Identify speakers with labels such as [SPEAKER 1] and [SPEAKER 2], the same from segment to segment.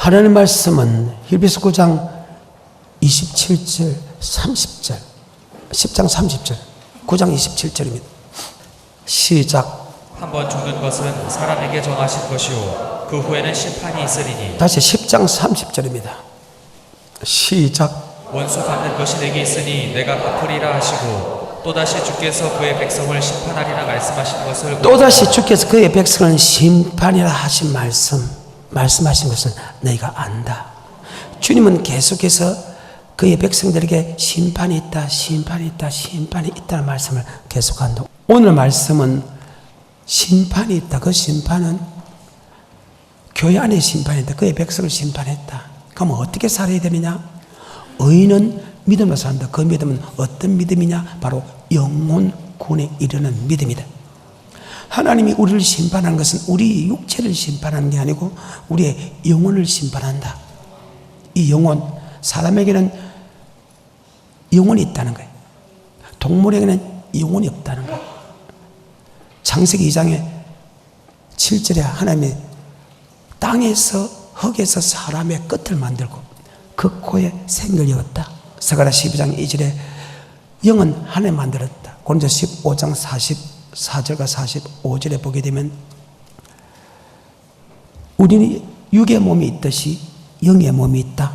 [SPEAKER 1] 하나님 말씀은 히브리서 9장 27절 30절 10장 30절 9장 27절입니다. 시작.
[SPEAKER 2] 한번 죽는 것은 사람에게 정하신 것이요 그 후에는 심판이 있으리니.
[SPEAKER 1] 다시 10장 30절입니다. 시작.
[SPEAKER 2] 원수 갚는 것이 내게 있으니 내가 갚으리라 하시고 또다시 주께서 그의 백성을 심판하리라 말씀하신 것을.
[SPEAKER 1] 또다시 주께서 그의 백성을 심판이라 하신 말씀하신 것을 너희가 안다. 주님은 계속해서 그의 백성들에게 심판이 있다, 심판이 있다, 심판이 있다는 말씀을 계속한다. 오늘 말씀은 심판이 있다. 그 심판은 교회 안에 심판이 있다. 그의 백성을 심판했다. 그러면 어떻게 살아야 되느냐? 의인은 믿음으로 산다. 그 믿음은 어떤 믿음이냐? 바로 영혼구원에 이르는 믿음이다. 하나님이 우리를 심판하는 것은 우리 육체를 심판하는 게 아니고 우리의 영혼을 심판한다. 이 영혼, 사람에게는 영혼이 있다는 거예요. 동물에게는 영혼이 없다는 거예요. 창세기 2장에 7절에 하나님이 땅에서 흙에서 사람의 끝을 만들고 그 코에 생을 이었다. 스가랴 12장 2절에 영은 하나님 만들었다. 고린도서 15장 44절과 45절에 보게 되면 우리는 육의 몸이 있듯이 영의 몸이 있다.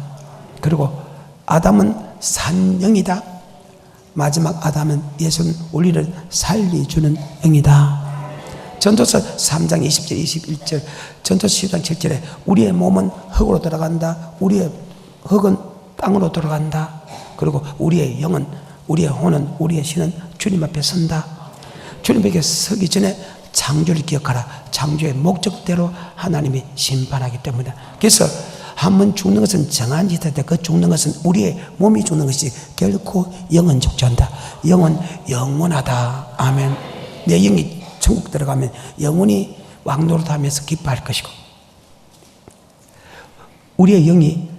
[SPEAKER 1] 그리고 아담은 산영이다. 마지막 아담은 예수는 우리를 살리주는 영이다. 전도서 3장 20절 21절 전도서 10장 7절에 우리의 몸은 흙으로 들어간다. 우리의 흙은 땅으로 들어간다. 그리고 우리의 영은, 우리의 혼은, 우리의 신은 주님 앞에 선다. 주님 앞에 서기 전에 창조를 기억하라. 창조의 목적대로 하나님이 심판하기 때문이다. 그래서 한 번 죽는 것은 정한 짓인데 그 죽는 것은 우리의 몸이 죽는 것이 결코 영은 죽지 않는다. 영은 영원하다. 아멘. 내 영이 천국 들어가면 영원히 왕노릇하면서 기뻐할 것이고 우리의 영이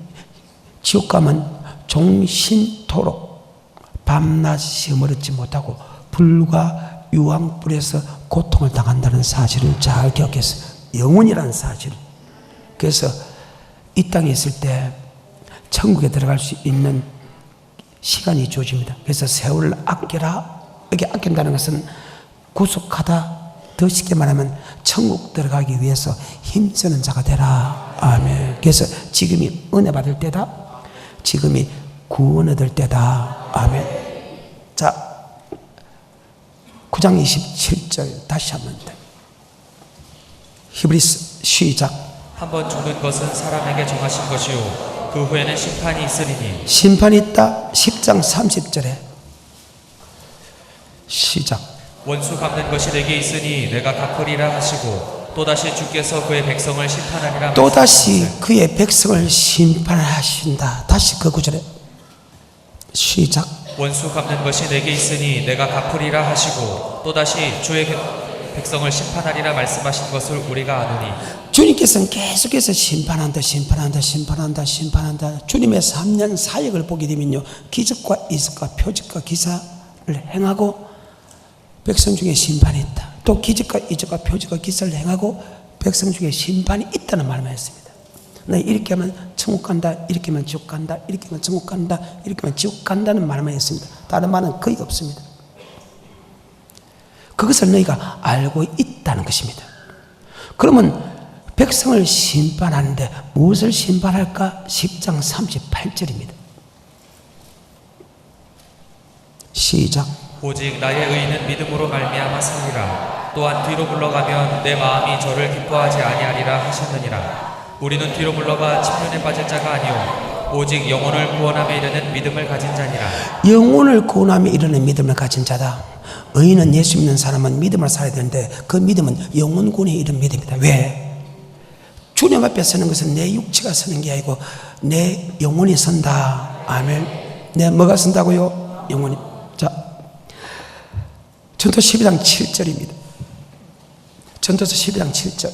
[SPEAKER 1] 지옥 가면 종신토록 밤낮 시험을 얻지 못하고 불과 유황불에서 고통을 당한다는 사실을 잘 기억했어요. 영혼이라는 사실. 그래서 이 땅에 있을 때 천국에 들어갈 수 있는 시간이 주어집니다. 그래서 세월을 아껴라. 이렇게 아낀다는 것은 구속하다. 더 쉽게 말하면 천국 들어가기 위해서 힘쓰는 자가 되라. 아멘. 그래서 지금이 은혜 받을 때다. 지금이 구원 얻을 때다. 아멘. 자, 9장 27절 다시 한번 히브리서 시작.
[SPEAKER 2] 한번 죽는 것은 사람에게 정하신 것이요 그 후에는 심판이 있으리니.
[SPEAKER 1] 심판이 있다. 10장 30절에 시작.
[SPEAKER 2] 원수 갚는 것이 내게 있으니 내가 갚으리라 하시고 또다시 주께서 그의 백성을 심판하리라.
[SPEAKER 1] 또다시 그의 백성을 심판하신다. 다시 그 구절에 시작.
[SPEAKER 2] 원수 갚는 것이 내게 있으니 내가 갚으리라 하시고 또다시 주의 백성을 심판하리라 말씀하신 것을 우리가 아노니.
[SPEAKER 1] 주님께서는 계속해서 심판한다. 주님의 3년 사역을 보게 되면요, 기적과 이적과 표적과 기사를 행하고 백성 중에 심판이 있다. 또 기적과 이적과 표적과 기사를 행하고 백성 중에 심판이 있다는 말만 했습니다. 너 이렇게 하면 천국 간다, 이렇게 하면 지옥 간다, 이렇게 하면 천국 간다, 이렇게 하면 지옥 간다는 말만 했습니다. 다른 말은 거의 없습니다. 그것을 너희가 알고 있다는 것입니다. 그러면 백성을 심판하는데 무엇을 심판할까? 10장 38절입니다. 시작.
[SPEAKER 2] 오직 나의 의인은 믿음으로 말미암아 살리라. 또한 뒤로 물러가면 내 마음이 저를 기뻐하지 아니하리라 하셨느니라. 우리는 뒤로 물러가 침륜에 빠질 자가 아니오 오직 영혼을 구원함에 이르는 믿음을 가진 자니라. 영혼을 구원함에 이르는 믿음을 가진 자다. 의인은, 예수 믿는 사람은 믿음을 살아야 되는데 그 믿음은 영혼 구원에 이르는 믿음이다. 왜? 주님 앞에 서는 것은 내 육체가 서는 게 아니고 내 영혼이 선다. 아멘. 내 뭐가 선다고요? 영혼이. 자, 전도서 12장 7절입니다. 전도서 12장 7절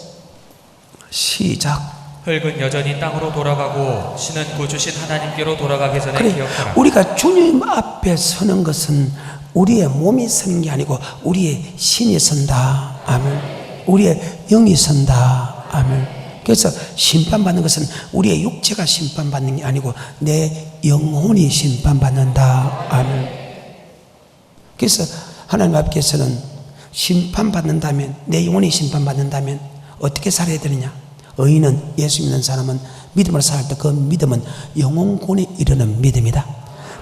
[SPEAKER 2] 시작. 흙은 여전히 땅으로 돌아가고 신은 구주신 하나님께로 돌아가기 전에 그래, 기억하라. 우리가 주님 앞에 서는 것은 우리의 몸이 서는 게 아니고 우리의 신이 선다. 아멘. 우리의 영이 선다. 아멘.
[SPEAKER 1] 그래서 심판받는 것은 우리의 육체가 심판받는 게 아니고 내 영혼이 심판받는다. 아멘. 그래서 하나님 앞에서는 심판받는다면, 내 영혼이 심판받는다면 어떻게 살아야 되느냐? 의인은, 예수 믿는 사람은 믿음으로 살 때 그 믿음은 영혼권에 이르는 믿음이다.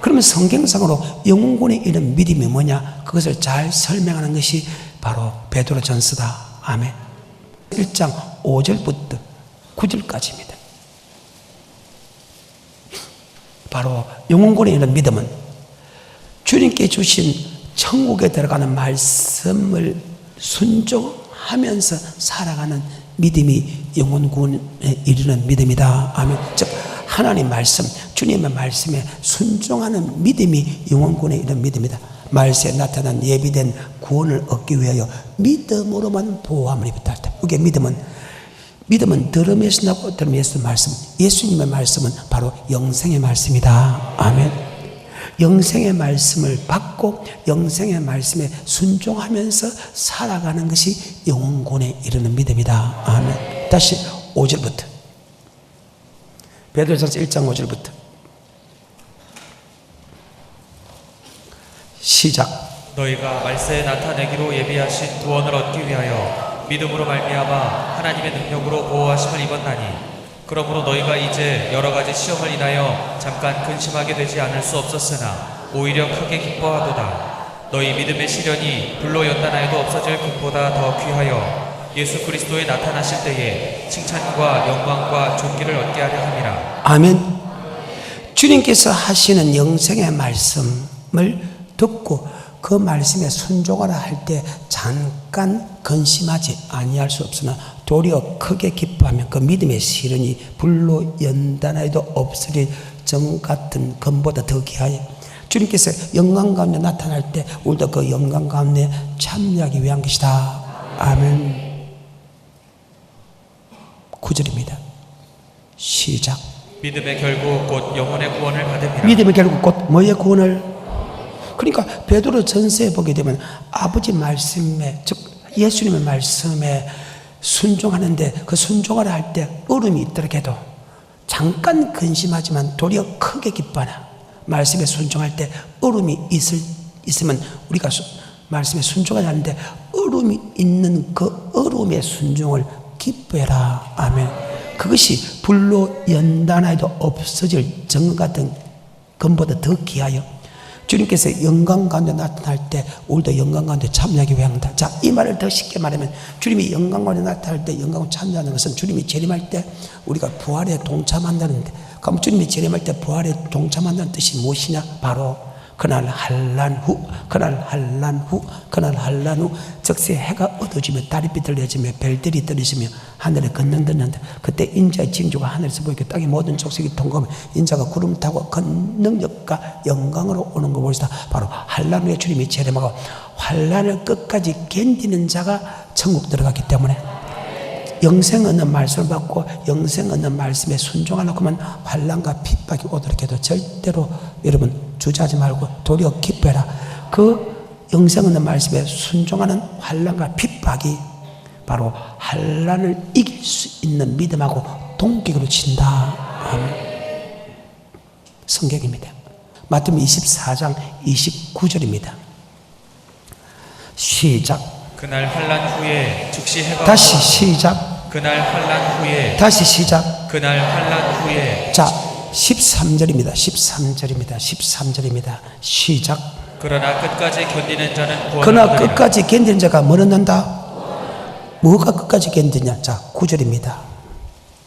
[SPEAKER 1] 그러면 성경상으로 영혼권에 이르는 믿음이 뭐냐? 그것을 잘 설명하는 것이 바로 베드로전서다. 아멘. 1장 5절부터 9절까지입니다. 바로 영혼권에 이르는 믿음은 주님께 주신 천국에 들어가는 말씀을 순종하면서 살아가는 믿음이 영혼권에 이르는 믿음이다. 아멘. 즉 하나님 말씀, 주님의 말씀에 순종하는 믿음이 영혼권에 이르는 믿음이다. 말세에 나타난 예비된 구원을 얻기 위하여 믿음으로만 보호함을 입었다. 이게 믿음은 들음에서 나고 들음에서 말씀, 예수님의 말씀은 바로 영생의 말씀이다. 아멘. 영생의 말씀을 받고 영생의 말씀에 순종하면서 살아가는 것이 영혼권에 이르는 믿음이다. 아멘. 다시 5절부터, 베드로전서 1장 5절부터 시작.
[SPEAKER 2] 너희가 말세에 나타내기로 예비하신 구원을 얻기 위하여 믿음으로 말미암아 하나님의 능력으로 보호하심을 입었나니, 그러므로 너희가 이제 여러 가지 시험을 인하여 잠깐 근심하게 되지 않을 수 없었으나 오히려 크게 기뻐하도다. 너희 믿음의 시련이 불로 연단하여도 없어질 것보다 더 귀하여 예수 그리스도에 나타나실 때에 칭찬과 영광과 존귀를 얻게 하려 함이라.
[SPEAKER 1] 아멘. 주님께서 하시는 영생의 말씀을 듣고 그 말씀에 순종하라 할 때 잠깐 근심하지 아니할 수 없으나 도리어 크게 기뻐하면 그 믿음의 시련이 불로 연단하여도 없으릴 정 같은 검보다 더 귀하여 주님께서 영광 가운데 나타날 때 우리도 그 영광 가운데 참여하기 위한 것이다. 아멘. 9절입니다. 시작.
[SPEAKER 2] 믿음의 결국 곧 영혼의 구원을 받음이라.
[SPEAKER 1] 믿음의 결국 곧 뭐의 구원을? 그러니까 베드로 전서에 보게 되면 아버지 말씀에, 즉 예수님의 말씀에 순종하는데 그 순종을 할 때 어려움이 있더라도 잠깐 근심하지만 도리어 크게 기뻐하나, 말씀에 순종할 때 어려움이 있으면 우리가 말씀에 순종하지 않는데 어려움이 있는 그 어려움의 순종을 기뻐해라. 아멘. 그것이 불로 연단하여도 없어질 정 같은 검보다 더 귀하여 주님께서 영광 가운데 나타날 때 우리도 영광 가운데 참여하기 위함이다. 자, 이 말을 더 쉽게 말하면 주님이 영광 가운데 나타날 때 영광을 참여하는 것은 주님이 재림할 때 우리가 부활에 동참한다는데, 그럼 주님이 재림할 때 부활에 동참한다는 뜻이 무엇이냐? 바로 그날 한란 후, 즉시 해가 어두워지며 달이 비틀려지며 별들이 떨어지며 하늘에 건너듣는다. 그때 인자의 징조가 하늘에서 보이고 땅의 모든 족속이 통과하며 인자가 구름 타고 권능력과 영광으로 오는 거 보시다. 바로 한란 후에 주님이 재림하고 환란을 끝까지 견디는 자가 천국 들어갔기 때문에 영생 얻는 말씀을 받고 영생 얻는 말씀에 순종하려고 하면 환란과 핍박이 오도록 해도 절대로 여러분 주저하지 말고 도리어 기뻐해라. 그 영생 얻는 말씀에 순종하는 환란과 핍박이 바로 환란을 이길 수 있는 믿음하고 동격으로 친다. 아멘. 성경입니다. 마태복음 24장 29절입니다. 시작.
[SPEAKER 2] 그날 환란 후에 즉시 해가
[SPEAKER 1] 다시 시작.
[SPEAKER 2] 그날 환란 후에
[SPEAKER 1] 다시 시작.
[SPEAKER 2] 그날 환란 후에
[SPEAKER 1] 자, 13절입니다. 13절입니다. 시작.
[SPEAKER 2] 그러나 끝까지 견디는 자는 구원을
[SPEAKER 1] 그러나
[SPEAKER 2] 얻으리라.
[SPEAKER 1] 끝까지 견디는 자가 뭘 얻는다? 뭐가 끝까지 견디냐? 자, 9절입니다.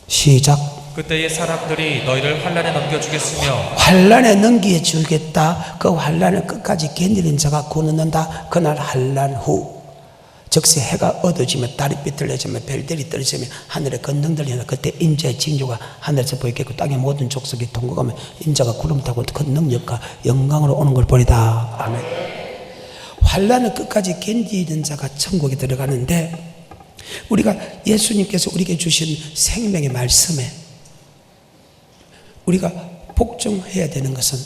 [SPEAKER 1] 시작.
[SPEAKER 2] 그때의 사람들이 너희를 환란에 넘겨주겠으며
[SPEAKER 1] 환란에 넘겨주겠다. 그 환란을 끝까지 견디는 자가 구원 얻는다. 그날 환란 후 즉시 해가 어두워지며 달이 비틀려지며 별들이 떨어지며 하늘에 건능 들리나, 그때 인자의 징조가 하늘에서 보이겠고 땅의 모든 족속이 통곡하며 인자가 구름 타고 그 능력과 영광으로 오는 걸 보리다. 아멘. 환란을 끝까지 견디는 자가 천국에 들어가는데, 우리가 예수님께서 우리에게 주신 생명의 말씀에 우리가 복종해야 되는 것은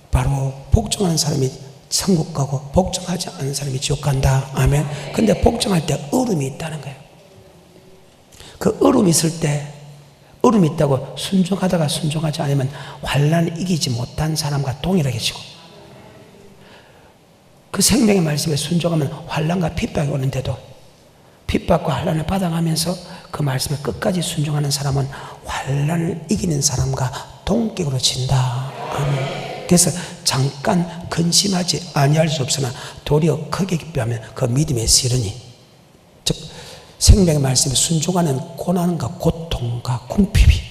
[SPEAKER 1] 바로 복종하는 사람이 천국 가고 복종하지 않는 사람이 지옥 간다. 아멘. 근데 복종할 때 어려움이 있다는 거예요. 그 얼음이 있을 때 얼음이 있다고 순종하다가 순종하지 않으면 환난을 이기지 못한 사람과 동일하게 지고, 그 생명의 말씀에 순종하면 환난과 핍박이 오는데도 핍박과 환난을 받아가면서 그 말씀을 끝까지 순종하는 사람은 환난을 이기는 사람과 동격으로 진다. 아멘. 그래서 잠깐 근심하지 아니할 수 없으나 도리어 크게 기뻐하면 그 믿음의 시련이, 즉 생명의 말씀에 순종하는 고난과 고통과 궁핍이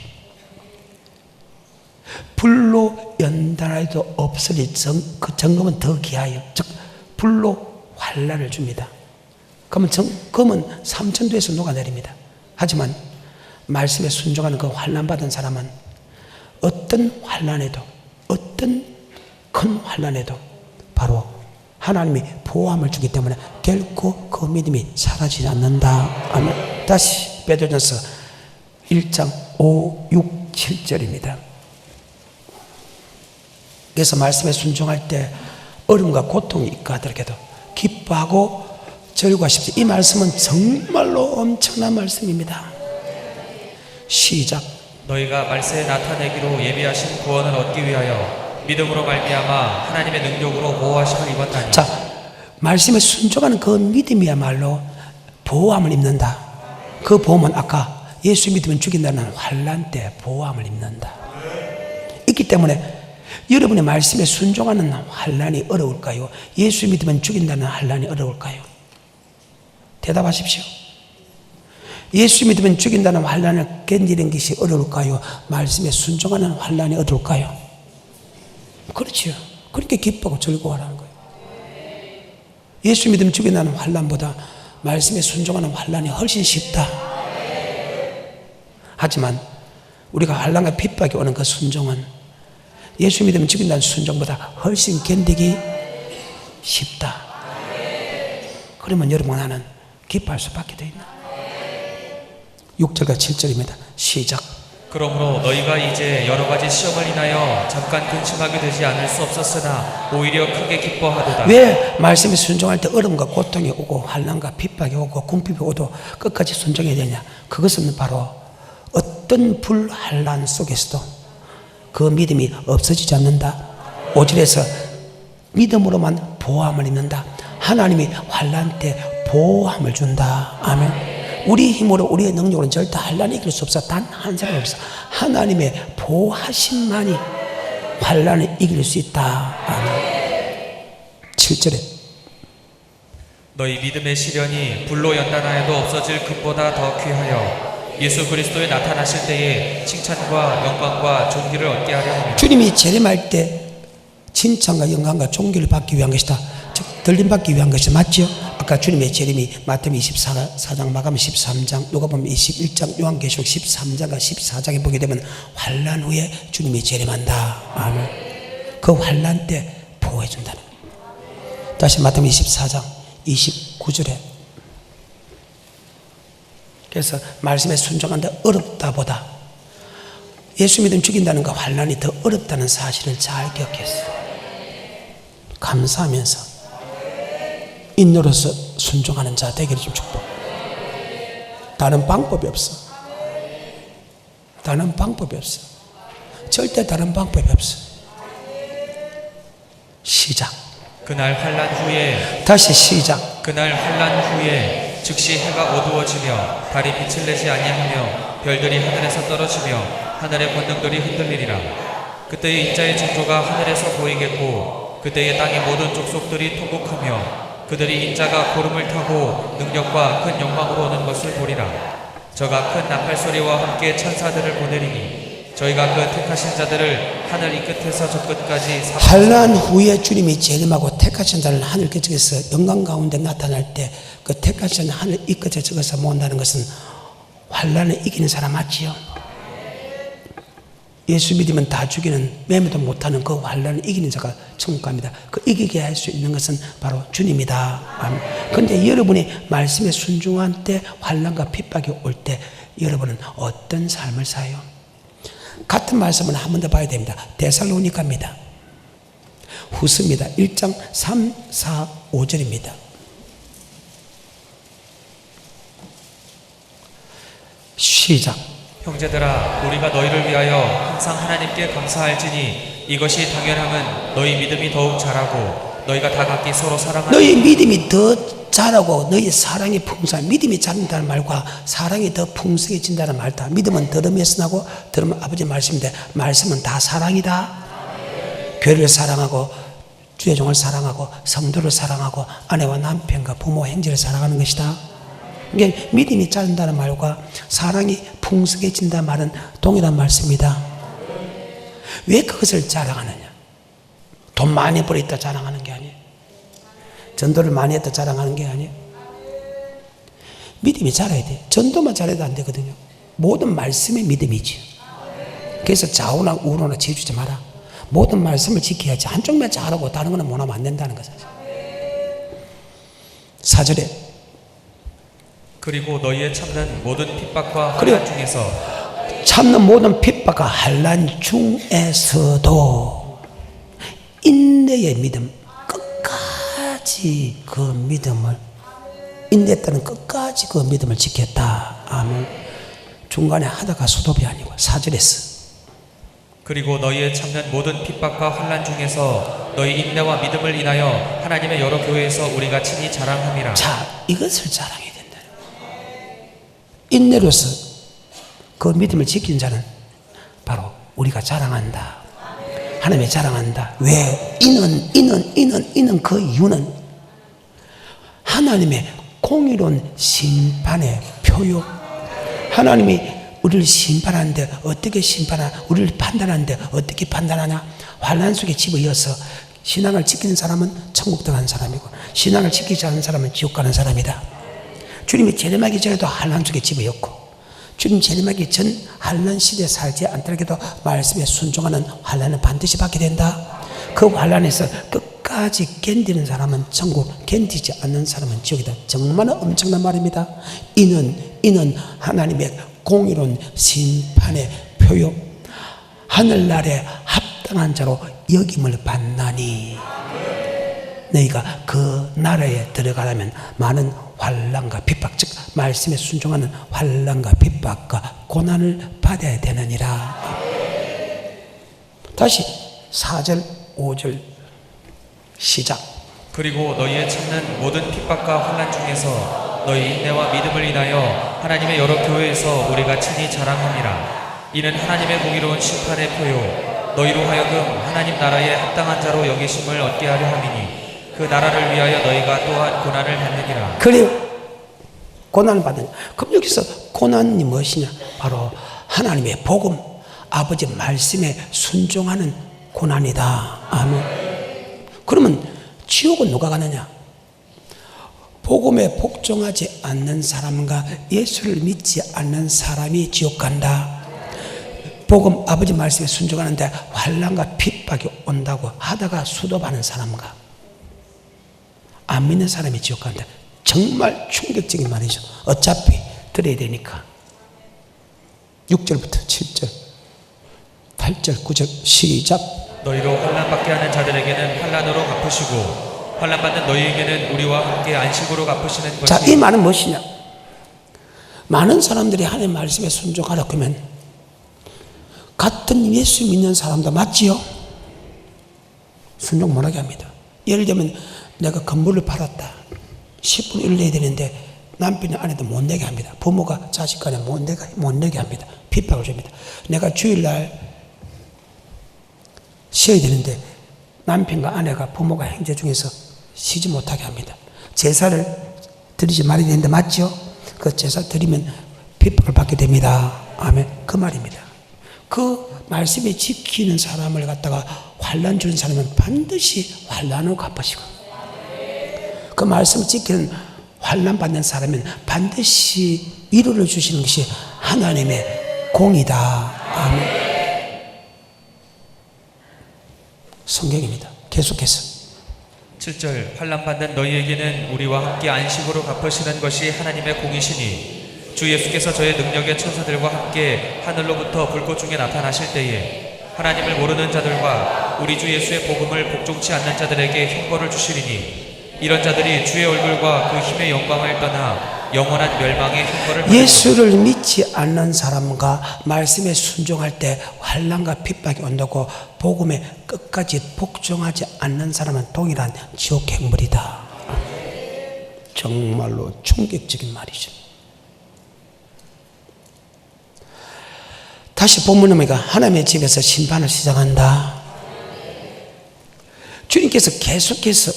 [SPEAKER 1] 불로 연단하여도 없으리 그 정금은 더 귀하여, 즉 불로 환난을 줍니다. 그러면 금은 삼천도에서 녹아내립니다. 하지만 말씀에 순종하는 그 환난 받은 사람은 어떤 환난에도, 어떤 큰 환난에도 바로 하나님이 보호함을 주기 때문에 결코 그 믿음이 사라지지 않는다. 아멘. 다시 베드로전서 1장 5, 6, 7절입니다. 그래서 말씀에 순종할 때 어려움과 고통이 있고 하더라도 기뻐하고 절구하십시오. 이 말씀은 정말로 엄청난 말씀입니다. 시작.
[SPEAKER 2] 너희가 말세에 나타내기로 예비하신 구원을 얻기 위하여 믿음으로 말미암아 하나님의 능력으로 보호하심을 입었나니.
[SPEAKER 1] 자, 말씀에 순종하는 그 믿음이야말로 보호함을 입는다. 그 보험은 아까 예수 믿으면 죽인다는 환난 때 보호함을 입는다. 있기 때문에 여러분의 말씀에 순종하는 환난이 어려울까요? 예수 믿으면 죽인다는 환난이 어려울까요? 대답하십시오. 예수 믿으면 죽인다는 환난을 견디는 것이 어려울까요? 말씀에 순종하는 환난이 어려울까요? 그렇지요. 그렇게 기뻐하고 즐거워하는 거예요. 예수 믿으면 죽인다는 환난보다 말씀에 순종하는 환난이 훨씬 쉽다. 하지만 우리가 환난과 핍박이 오는 그 순종은 예수 믿으면 죽인다는 순종보다 훨씬 견디기 쉽다. 그러면 여러분, 나는 기뻐할 수밖에 돼 있나? 6절과 7절입니다. 시작.
[SPEAKER 2] 그러므로 너희가 이제 여러 가지 시험을 인하여 잠깐 근심하게 되지 않을 수 없었으나 오히려 크게 기뻐하도다.
[SPEAKER 1] 왜 말씀에 순종할 때 어려움과 고통이 오고 환난과 핍박이 오고 궁핍이 오도 끝까지 순종해야 되냐? 그것은 바로 어떤 불환난 속에서도 그 믿음이 없어지지 않는다. 5절에서 믿음으로만 보호함을 입는다. 하나님이 환난 때 보호함을 준다. 아멘. 우리 힘으로, 우리의 능력으로는 절대 환난을 이길 수 없어. 단 한 사람 없어. 하나님의 보호하심만이 환난을 이길 수 있다. 아멘. 7절에
[SPEAKER 2] 너희 믿음의 시련이 불로 연단하여도 없어질 금보다 더 귀하여 예수 그리스도에 나타나실 때에 칭찬과 영광과 존귀를 얻게 하려 합니다.
[SPEAKER 1] 주님이 재림할 때 칭찬과 영광과 존귀를 받기 위한 것이다. 즉 들림받기 위한 것이 맞죠? 아까 주님의 재림이 마태복음 24장, 마가복음 13장, 누가복음 21장, 요한계시록 13장과 14장에 보게 되면 환난 후에 주님이 재림한다. 아멘. 그 환난 때 보호해 준다는 거예요. 다시 마태복음 24장 29절에, 그래서 말씀에 순종한다 어렵다보다 예수 믿으면 죽인다는 그 환난이 더 어렵다는 사실을 잘 기억했어요. 감사하면서 인노로서 순종하는 자 되기를 좀 축복. 다른 방법이 없어. 다른 방법이 없어. 절대 다른 방법이 없어. 시작.
[SPEAKER 2] 그날 환난 후에,
[SPEAKER 1] 다시 시작.
[SPEAKER 2] 그날 환난 후에 즉시 해가 어두워지며 달이 빛을 내지 아니하며 별들이 하늘에서 떨어지며 하늘의 권능들이 흔들리리라. 그때의 인자의 징조가 하늘에서 보이겠고 그때의 땅의 모든 족속들이 통곡하며 그들이 인자가 구름을 타고 능력과 큰 영광으로 오는 것을 보리라. 저가 큰 나팔 소리와 함께 천사들을 보내리니 저희가 그 택하신 자들을 하늘 이 끝에서 저 끝까지
[SPEAKER 1] 환난 후에 주님이 재림하고 택하신 자를 하늘 끝에서 영광 가운데 나타날 때 그 택하신 하늘 이 끝에 적어서 모은다는 것은 환난을 이기는 사람 맞지요? 예수 믿으면 다 죽이는, 매매도 못하는 그 환난을 이기는 자가 천국 갑니다. 그 이기게 할 수 있는 것은 바로 주님이다. 그런데 여러분이 말씀에 순종할 때, 환난과 핍박이 올 때 여러분은 어떤 삶을 사요? 같은 말씀을 한 번 더 봐야 됩니다. 데살로니가입니다. 후서입니다. 1장 3, 4, 5절입니다. 시작.
[SPEAKER 2] 형제들아 우리가 너희를 위하여 항상 하나님께 감사할지니 이것이 당연함은 너희 믿음이 더욱 자라고 너희가 다 각기 서로 사랑하는
[SPEAKER 1] 너희 믿음이 더 자라고 너희 사랑이 풍성한, 믿음이 자란다는 말과 사랑이 더 풍성해진다는 말다. 믿음은 들음에서 나고 들음은 아버지 말씀인데 말씀은 다 사랑이다. 교회를 사랑하고 주의 종을 사랑하고 성도를 사랑하고 아내와 남편과 부모 형제를 사랑하는 것이다. 이게 믿음이 자란다는 말과 사랑이 풍성해진다는 말은 동일한 말씀이다. 왜 그것을 자랑하느냐? 돈 많이 벌었다 자랑하는 게 아니에요. 전도를 많이 했다 자랑하는 게 아니에요. 믿음이 자라야 돼. 전도만 잘해도 안 되거든요. 모든 말씀에 믿음이지. 그래서 좌우나 우로나 지어주지 마라. 모든 말씀을 지켜야지. 한쪽만 잘하고 다른 거는 못하면 안 된다는 거죠. 4절에
[SPEAKER 2] 그리고 너희의 참는 모든 핍박과 환난 중에서
[SPEAKER 1] 참는 모든 핍박과 환난 중에서도 인내의 믿음, 끝까지 그 믿음을, 인내했다는 끝까지 그 믿음을 지켰다. 아멘. 중간에 하다가 수도비 아니고 4절에서
[SPEAKER 2] 그리고 너희의 참는 모든 핍박과 환난 중에서 너희 인내와 믿음을 인하여 하나님의 여러 교회에서 우리가 친히 자랑함이라.
[SPEAKER 1] 자, 이것을 자랑해야 된다. 인내로서 그 믿음을 지킨 자는 바로 우리가 자랑한다. 하나님이 자랑한다. 왜? 이는 그 이유는 하나님의 공의로운 심판의 표요. 하나님이 우리를 심판하는데 어떻게 심판하나? 우리를 판단하는데 어떻게 판단하냐? 환난 속에 집어이어서 신앙을 지키는 사람은 천국 들어가는 사람이고 신앙을 지키지 않는 사람은 지옥 가는 사람이다. 주님이 재림하기 전에도 환난 속에 집어였고 주님 재림하기 전 환난 시대에 살지 않더라도 말씀에 순종하는 환난은 반드시 받게 된다. 그 환난에서 끝까지 견디는 사람은 천국, 견디지 않는 사람은 지옥이다. 정말 엄청난 말입니다. 이는 하나님의 공의로운 심판의 표요. 하늘나라에 합당한 자로 여김을 받나니 너희가 그 나라에 들어가려면 많은 환난과 핍박, 즉 말씀에 순종하는 환난과 핍박과 고난을 받아야 되느니라. 다시 4절 5절 시작.
[SPEAKER 2] 그리고 너희의 참는 모든 핍박과 환난 중에서 너희 인내와 믿음을 인하여 하나님의 여러 교회에서 우리가 친히 자랑함이라. 이는 하나님의 공의로운 심판의 표요 너희로 하여금 하나님 나라에 합당한 자로 여기심을 얻게 하려 함이니 그 나라를 위하여 너희가 또한 고난을 받느니라.
[SPEAKER 1] 그래요. 고난을 받는. 그럼 여기서 고난이 무엇이냐? 바로 하나님의 복음, 아버지 말씀에 순종하는 고난이다. 아멘. 그러면 지옥은 누가 가느냐? 복음에 복종하지 않는 사람과 예수를 믿지 않는 사람이 지옥 간다. 복음 아버지 말씀에 순종하는데 환난과 핍박이 온다고 하다가 수도받는 사람과 안 믿는 사람이 지옥 간다. 정말 충격적인 말이죠. 어차피 들어야 되니까. 6절부터 7절 8절 9절 시작.
[SPEAKER 2] 너희로 환난받게 하는 자들에게는 환난으로 갚으시고 환난받는 너희에게는 우리와 함께 안식으로 갚으시는 것이.
[SPEAKER 1] 자, 이 말은 무엇이냐? 많은 사람들이 하나님 말씀에 순종하라 그러면 같은 예수 믿는 사람도 맞지요? 순종 못하게 합니다. 예를 들면 내가 건물을 팔았다. 10분 1 내야 되는데 남편이 아내도 못 내게 합니다. 부모가 자식 간에 못 내게 합니다. 핍박을 줍니다. 내가 주일날 쉬어야 되는데 남편과 아내가 부모가 형제 중에서 쉬지 못하게 합니다. 제사를 드리지 말아야 되는데 맞죠? 그 제사 드리면 핍박을 받게 됩니다. 아멘. 그 말입니다. 그 말씀에 지키는 사람을 갖다가 환난 주는 사람은 반드시 환난을 갚으시고 그 말씀을 지키는 환난 받는 사람은 반드시 위로를 주시는 것이 하나님의 공이다. 아멘. 성경입니다. 계속해서
[SPEAKER 2] 7절 환난받는 너희에게는 우리와 함께 안식으로 갚으시는 것이 하나님의 공이시니 주 예수께서 저의 능력의 천사들과 함께 하늘로부터 불꽃 중에 나타나실 때에 하나님을 모르는 자들과 우리 주 예수의 복음을 복종치 않는 자들에게 형벌을 주시리니 이런 자들이 주의 얼굴과 그 힘의 영광을 떠나 영원한 멸망의 형벌을 받을
[SPEAKER 1] 예수를 믿지 않는 사람과 말씀에 순종할 때 환난과 핍박이 온다고 복음에 끝까지 복종하지 않는 사람은 동일한 지옥 행물이다. 정말로 충격적인 말이죠. 다시 본문에 보니까 하나님의 집에서 심판을 시작한다. 주님께서 계속해서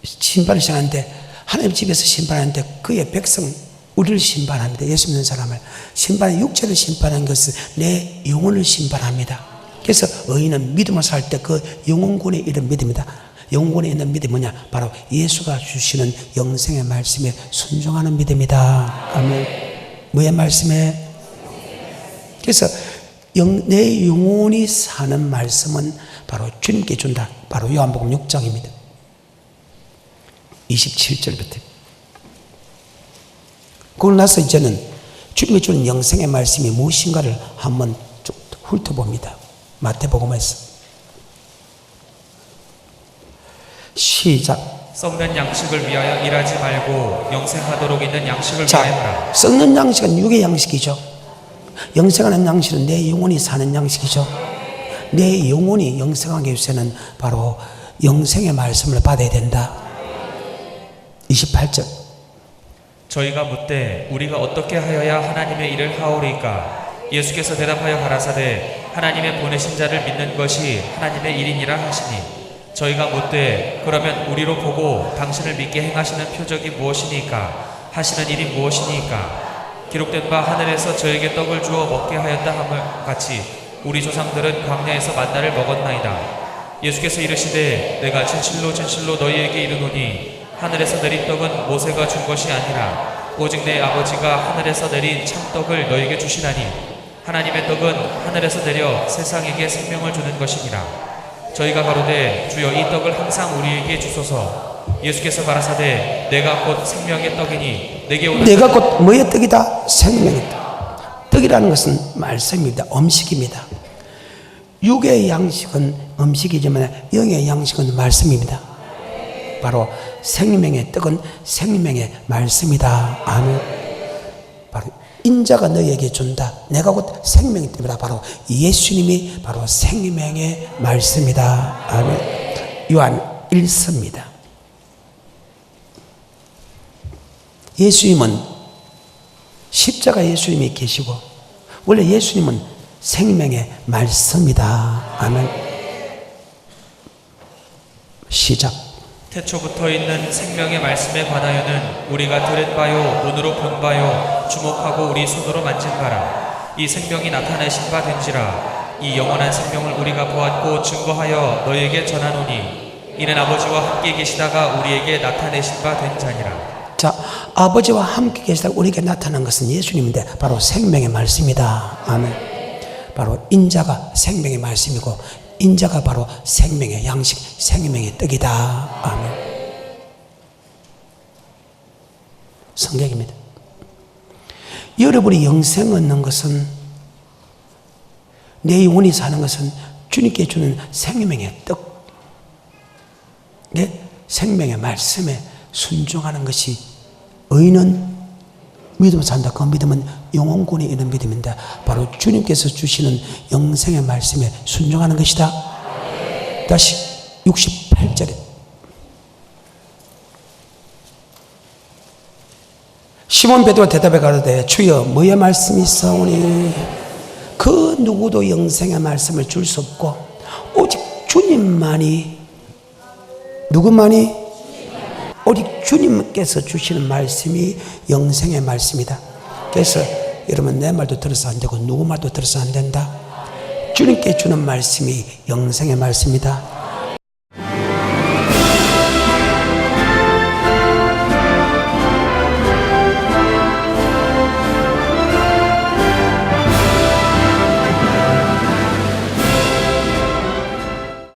[SPEAKER 1] 심판을 시작하는데, 하나님 집에서 심판하는데 그의 백성 우리를 심판합니다. 예수 믿는 사람을 심판해. 육체를 심판한 것은 내 영혼을 심판합니다. 그래서 의인은 믿음을 살 때 그 영혼군에 이른 믿음이다. 영혼군에 있는 믿음이 뭐냐? 바로 예수가 주시는 영생의 말씀에 순종하는 믿음이다. 아멘. 뭐의 말씀에? 그래서 내 영혼이 사는 말씀은 바로 주님께 준다. 바로 요한복음 6장입니다. 27절부터. 그러고 나서 이제는 주님이 주는 영생의 말씀이 무엇인가를 한번 쭉 훑어봅니다. 마태복음에서. 시작.
[SPEAKER 2] 썩는 양식을 위하여 일하지 말고 영생하도록 있는 양식을 위하여 하라.
[SPEAKER 1] 썩는 양식은 육의 양식이죠. 영생하는 양식은 내 영혼이 사는 양식이죠. 내 영혼이 영생하기 위해서는 바로 영생의 말씀을 받아야 된다. 28절.
[SPEAKER 2] 저희가 묻되 우리가 어떻게 하여야 하나님의 일을 하오리까? 예수께서 대답하여 가라사대 하나님의 보내신 자를 믿는 것이 하나님의 일이니라 하시니, 저희가 묻되 그러면 우리로 보고 당신을 믿게 행하시는 표적이 무엇이니까? 하시는 일이 무엇이니까? 기록된 바 하늘에서 저에게 떡을 주어 먹게 하였다 함을 같이 우리 조상들은 광야에서 만나를 먹었나이다. 예수께서 이르시되 내가 진실로 진실로 너희에게 이르노니 하늘에서 내린 떡은 모세가 준 것이 아니라 오직 내 아버지가 하늘에서 내린 참떡을 너희에게 주시나니, 하나님의 떡은 하늘에서 내려 세상에게 생명을 주는 것이니라. 저희가 가로되 주여 이 떡을 항상 우리에게 주소서. 예수께서 가라사대 내가 곧 생명의 떡이니 내게 오는
[SPEAKER 1] 내가 곧 뭐의 떡이다? 생명의 떡. 떡이라는 것은 말씀입니다. 음식입니다. 육의 양식은 음식이지만 영의 양식은 말씀입니다. 바로 생명의 떡은 생명의 말씀이다. 아멘. 바로 인자가 너희에게 준다. 내가 곧 생명의 떡이다. 바로 예수님이 바로 생명의 말씀이다. 아멘. 요한 1서입니다. 예수님은 십자가 예수님이 계시고 원래 예수님은 생명의 말씀이다. 아멘. 시작.
[SPEAKER 2] 태초부터 있는 생명의 말씀에 관하여는 우리가 들은 바요 눈으로 본 바요 주목하고 우리 손으로 만진 바라. 이 생명이 나타내신 바 된지라. 이 영원한 생명을 우리가 보았고 증거하여 너희에게 전하노니 이는 아버지와 함께 계시다가 우리에게 나타내신 바 된 자니라.
[SPEAKER 1] 자, 아버지와 함께 계시다가 우리에게 나타난 것은 예수님인데 바로 생명의 말씀이다. 아멘. 바로 인자가 생명의 말씀이고 인자가 바로 생명의 양식, 생명의 떡이다. 아멘. 성경입니다. 여러분이 영생 얻는 것은, 내 영혼이 사는 것은 주님께 주는 생명의 떡, 생명의 말씀에 순종하는 것이, 의인은 믿음으로 산다. 그 믿음은 영혼군에 있는 믿음인데 바로 주님께서 주시는 영생의 말씀에 순종하는 것이다. 다시 68절에 시몬 베드로가 대답해 가로되 주여 뭐의 말씀이 있사오니? 그 누구도 영생의 말씀을 줄 수 없고 오직 주님만이, 누구만이? 오직 주님께서 주시는 말씀이 영생의 말씀이다. 그래서 여러분, 내 말도 들어서 안 되고 누구 말도 들어서 안 된다. 주님께 주는 말씀이 영생의 말씀이다.